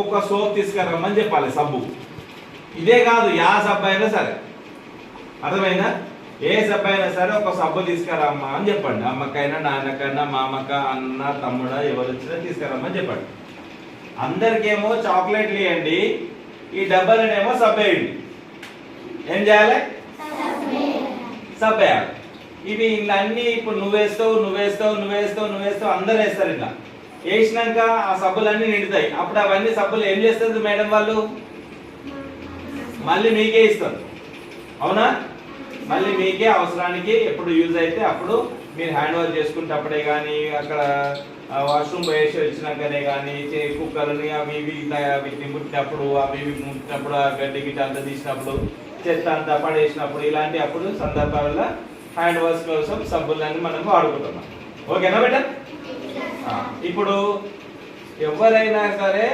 ఒక సోప్ తీసుకురమ్మని చెప్పాలి, సబ్బు. ఇదే కాదు, యా సబ్బు అయినా సరే, అర్థమైందా? ఏ సబ్బు అయినా సరే ఒక సబ్బు తీసుకురమ్మా అని చెప్పండి. అమ్మకైనా నాన్నకైనా మామక అన్న తమ్ముడ ఎవరు వచ్చినా తీసుకురమ్మని చెప్పండి. అందరికేమో చాక్లెట్లు ఇవ్వండి, ఈ డబ్బాలనేమో సబ్బు వేయండి. ఏం చేయాలి? సబ్బు వేయాలి. ఇవి ఇలా అన్ని ఇప్పుడు నువ్వేస్తావు అందరు వేస్తారు. ఇట్లా వేసినాక ఆ సబ్బులన్నీ నిండుతాయి. అప్పుడు అవన్నీ సబ్బులు ఏం చేస్తుంది మేడం వాళ్ళు? మళ్ళీ మీకే ఇస్తారు, అవునా? మళ్ళీ మీకే అవసరానికి ఎప్పుడు యూజ్ అయితే అప్పుడు మీరు హ్యాండ్ వాష్ చేసుకుంటప్పుడే కానీ, అక్కడ వాష్రూమ్ వేసి వచ్చినాకనే కానీ, కుక్కర్ని అవి వీటిని ముట్టినప్పుడు, అవి ముట్టినప్పుడు, ఆ గడ్డి గిట్ట అంతా తీసినప్పుడు, చెత్త అంతా పడేసినప్పుడు, ఇలాంటి అప్పుడు సందర్భాలలో హ్యాండ్ వాష్ కోసం సబ్బులన్నీ మనం వాడుకుంటున్నాం. ఓకేనా బేటా? ఇప్పుడు ఎవరైనా సరే